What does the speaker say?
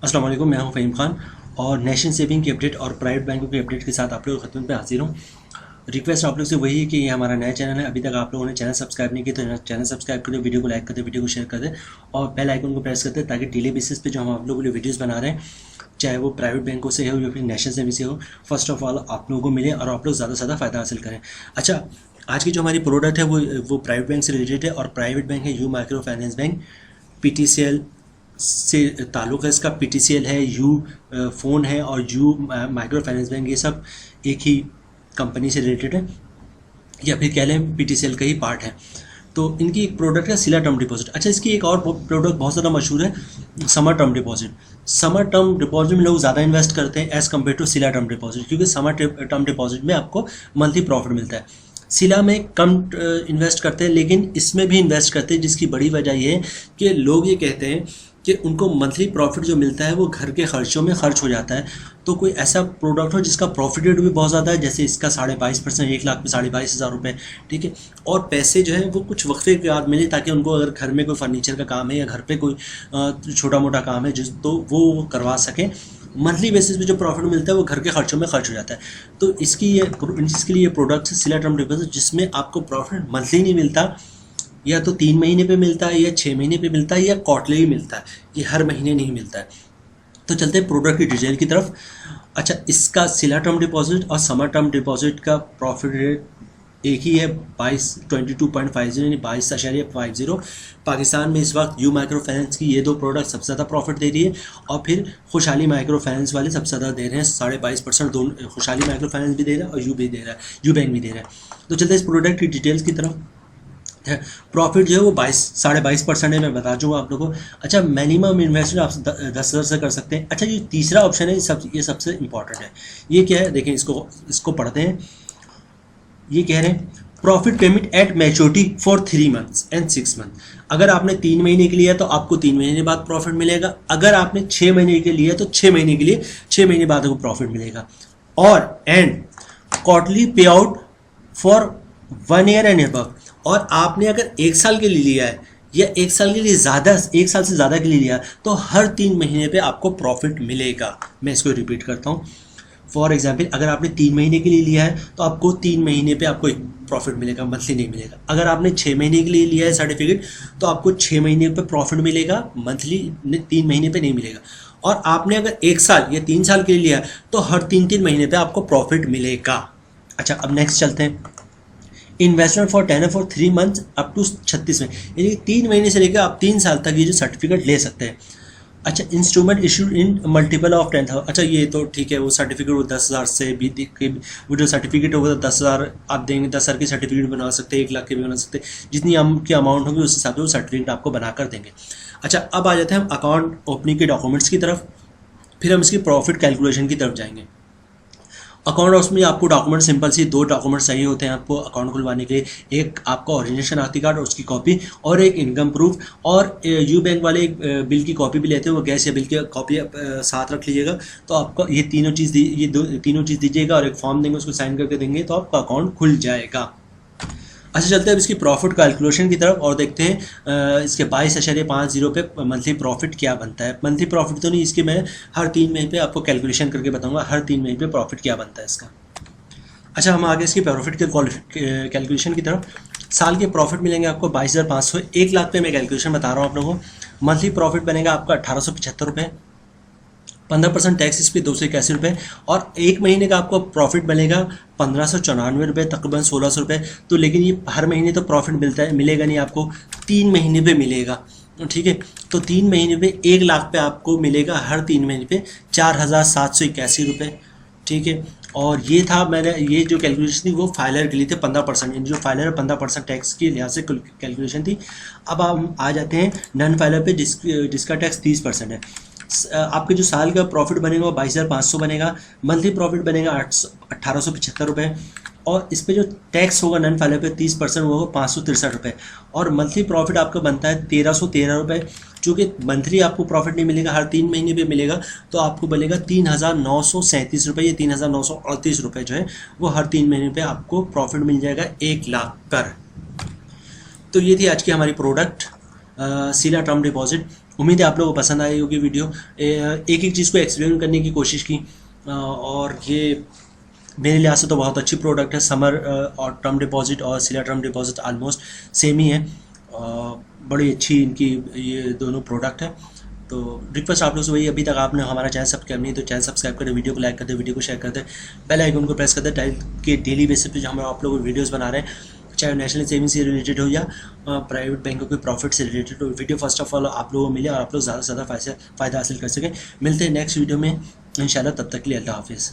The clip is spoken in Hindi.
अस्सलाम वालेकुम, मैं हूं फ़हीम खान और नेशन सेविंग की अपडेट और प्राइवेट बैंकों की अपडेट के साथ आप लोगों की खिदमत में हाजिर हूं। रिक्वेस्ट आप लोग से वही है कि ये हमारा नया चैनल है। अभी तक आप लोगों ने चैनल सब्सक्राइब नहीं किया तो चैनल सब्सक्राइब कर दे, वीडियो को लाइक कर दे, वीडियो को शेयर कर दे और बेल आइकन को प्रेस कर दे ताकि डेली बेसिस पे जो हम आप लोगों के लिए वीडियोज़ बना रहे हैं, चाहे वो प्राइवेट बैंकों से हो या फिर नेशनल सेविंग से हो, फर्स्ट ऑफ ऑल आप लोगों को मिले और आप लोग ज़्यादा से ज़्यादा फ़ायदा हासिल करें। अच्छा, आज की जो हमारी प्रोडक्ट है वो प्राइवेट बैंक से रिलेटेड है और प्राइवेट बैंक है you micro finance bank. PTCL से ताल्लुक़ है इसका। PTCL है, यू फ़ोन है और यू माइक्रो फाइनेंस बैंक, ये सब एक ही कंपनी से रिलेटेड है या फिर कह लें PTCL का ही पार्ट है। तो इनकी एक प्रोडक्ट है सिला टर्म डिपॉजिट। अच्छा, इसकी एक और प्रोडक्ट बहुत ज़्यादा मशहूर है, summer term deposit. Summer term deposit में लोग ज़्यादा इन्वेस्ट करते हैं एज़ कम्पेयर टू सिला टर्म डिपॉजिट, क्योंकि समर टर्म डिपॉजिट में आपको मंथली प्रॉफिट मिलता है। सिला में कम इन्वेस्ट करते हैं, लेकिन इसमें भी इन्वेस्ट करते हैं, जिसकी बड़ी वजह ये है कि लोग ये कहते हैं कि उनको मंथली प्रॉफिट जो मिलता है वो घर के खर्चों में खर्च हो जाता है। तो कोई ऐसा प्रोडक्ट हो जिसका प्रॉफिट रेट भी बहुत ज़्यादा है, जैसे इसका 22.5%, 1 लाख में 22,500 रुपये, ठीक है, और पैसे जो है वो कुछ वक्फे के बाद मिले ताकि उनको अगर घर में कोई फर्नीचर का काम है या घर पे कोई छोटा मोटा काम है तो वो करवा सकें। मंथली बेसिस पे जो प्रॉफिट मिलता है वो घर के खर्चों में खर्च हो जाता है। तो इसके लिए ये प्रोडक्ट है सिला टर्म डिपॉजिट, जिसमें आपको प्रॉफिट मंथली नहीं मिलता, या तो 3 महीने पे मिलता है या 6 महीने पे मिलता है या क्वार्टरली मिलता है, ये हर महीने नहीं मिलता है। तो चलते हैं प्रोडक्ट की डिटेल की तरफ। अच्छा, इसका सिला टर्म डिपॉजिट और समर टर्म डिपॉजिट का प्रॉफिट रेट एक ही है, 22.50 यानी 22.50। पाकिस्तान में इस वक्त यू माइक्रो फाइनेंस की ये दो प्रोडक्ट सबसे ज़्यादा प्रॉफिट दे रही है और फिर खुशहाली माइक्रो फाइनेंस वाले सबसे ज़्यादा दे रहे हैं, 22.5%। दोनों, खुशहाली माइक्रो फाइनेंस भी दे रहा है और यू भी दे रहा है, यू बैंक भी दे रहा है। तो चलते हैं इस प्रोडक्ट की डिटेल्स की तरफ। प्रॉफिट जो है वो 22.5% है, मैं बता दूँगा आप लोगों को। अच्छा, मिनिमम इन्वेस्टमेंट आप 10,000 से कर सकते हैं। अच्छा, ये तीसरा ऑप्शन है, ये सबसे इंपॉर्टेंट है। ये क्या है, देखें, इसको पढ़ते हैं। ये कह रहे हैं profit payment at maturity for 3 months and 6 month. अगर आपने 3 महीने के लिए तो आपको 3 महीने बाद प्रॉफिट मिलेगा। अगर आपने 6 महीने के लिए तो 6 महीने के लिए 6 महीने बाद आपको प्रॉफिट मिलेगा। और एंड क्वार्टरली पे out for 1 year and above. और आपने अगर 1 साल के लिए लिया है या 1 साल के लिए ज़्यादा, 1 साल से ज़्यादा के लिए लिया तो हर 3 महीने पे आपको प्रॉफिट मिलेगा। मैं इसको रिपीट करता हूँ। फॉर एग्जाम्पल, अगर आपने 3 महीने के लिए लिया है तो आपको 3 महीने पे आपको एक प्रॉफिट मिलेगा, मंथली नहीं मिलेगा। अगर आपने 6 महीने के लिए लिया है सर्टिफिकेट तो आपको 6 महीने पे प्रॉफिट मिलेगा, मंथली 3 महीने पे नहीं मिलेगा। और आपने अगर 1 साल या 3 साल के लिए लिया तो हर 3-3 महीने पे आपको प्रॉफिट मिलेगा। अच्छा, अब नेक्स्ट चलते हैं। Investment for tenure for 3 months up to 36 में, यानी 3 महीने से लेकर आप 3 साल तक ये जो सर्टिफिकेट ले सकते हैं। अच्छा, instrument issued in multiple of 10,000। अच्छा, ये तो ठीक है, वो सर्टिफिकेट वो 10,000 से भी, वो जो सर्टिफिकेट होगा 10,000 आप देंगे, 10,000 की सर्टिफिकेट बना सकते हैं, 1 लाख के भी बना सकते हैं, जितनी की अमाउंट होगी उस हिसाब से वो सर्टिफिकेट आपको बना कर देंगे। अच्छा, अब आ जाते हैं हम अकाउंट ओपनिंग के डॉक्यूमेंट्स की तरफ, फिर हम इसकी प्रॉफिट कैलकुलेशन की तरफ जाएंगे। अकाउंट उसमें आपको डॉक्यूमेंट सिंपल सी 2 डॉक्यूमेंट्स चाहिए होते हैं आपको अकाउंट खुलवाने के लिए। एक आपका ओरिजिनल शनाख्ती कार्ड और उसकी कॉपी, और एक इनकम प्रूफ। और यू बैंक वाले एक बिल की कॉपी भी लेते हैं, वो गैस या बिल की कॉपी साथ रख लीजिएगा। तो आपको ये तीनों चीज़ दीजिएगा और एक फॉर्म देंगे, उसको साइन करके देंगे तो आपका अकाउंट खुल जाएगा। अच्छा, चलते हैं इसकी प्रॉफिट कैलकुलेशन की तरफ और देखते हैं इसके 22.50 पे मंथली प्रॉफिट क्या बनता है। मंथली प्रॉफिट तो नहीं, इसके मैं हर 3 महीने पे आपको कैलकुलेशन करके बताऊंगा हर 3 महीने पे प्रॉफिट क्या बनता है इसका। अच्छा, हम आगे इसकी प्रॉफिट के कैलकुलेशन की तरफ। साल के प्रॉफिट मिलेंगे आपको 22,500। 1 लाख पे मैं कैलकुलेशन बता रहा हूँ आप लोगों को। मंथली प्रॉफिट बनेगा आपका 1,875 रुपये, 15% टैक्स इस पर 281 रुपये, और 1 महीने का आपको प्रॉफिट बनेगा 1,594 रुपये, तकरीबन 1,600 रुपये। तो लेकिन ये हर महीने तो प्रॉफिट मिलेगा नहीं आपको, 3 महीने पे मिलेगा, ठीक है। तो 3 महीने पे 1 लाख पे आपको मिलेगा हर 3 महीने पे 4,781 रुपये, ठीक है। और ये था, मैंने ये जो कैलकुलेशन थी वो फाइलर के लिए थे 15%, जो फाइलर 15% टैक्स के लिहाज से कैलकुलेशन थी। अब हम आ जाते हैं नॉन फाइलर पे, जिसका टैक्स 30% है। आपके जो साल का प्रॉफिट बनेगा वो 22,500 बनेगा। मंथली प्रॉफिट बनेगा 1,875 रुपये, और इस पे जो टैक्स होगा नॉन फाइलर पे 30% होगा 563 रुपये। और मंथली प्रॉफिट आपका बनता है 1,313 रुपये। चूँकि मंथली आपको प्रॉफिट नहीं मिलेगा, हर 3 महीने पे मिलेगा, तो आपको बनेगा 3,937 रुपये, ये 3,938 रुपये जो है वो हर 3 महीने पे आपको प्रॉफिट मिल जाएगा 1 लाख पर। तो ये थी आज की हमारी प्रोडक्ट सिला टर्म डिपॉजिट। उम्मीद है आप लोगों को पसंद आई होगी वीडियो। एक एक चीज़ को एक्सप्लेन करने की कोशिश की, और ये मेरे लिहाज से तो बहुत अच्छी प्रोडक्ट है। समर और टर्म डिपॉजिट और सिला टर्म डिपॉजिट ऑलमोस्ट सेम ही है, बड़ी अच्छी इनकी ये दोनों प्रोडक्ट है। तो रिक्वेस्ट आप लोगों से वही, अभी तक आपने हमारा चैनल सब्सक्राइब नहीं तो चैनल सब्सक्राइब करें, वीडियो को लाइक कर दे, वीडियो को शेयर कर दे, बेल आइकन को प्रेस कर दे, कि डेली बेसिस पे जो हम आप लोग वीडियोस बना रहे हैं, चाहे नेशनल सेविंग से रिलेटेड हो या प्राइवेट बैंकों के प्रॉफिट से रिलेटेड हो, वीडियो फर्स्ट ऑफ ऑल आप लोगों को मिले और आप लोग ज़्यादा से ज़्यादा फ़ायदा हासिल कर सकें। मिलते हैं नेक्स्ट वीडियो में इंशाल्लाह, तब तक के लिए अल्लाह हाफिज़।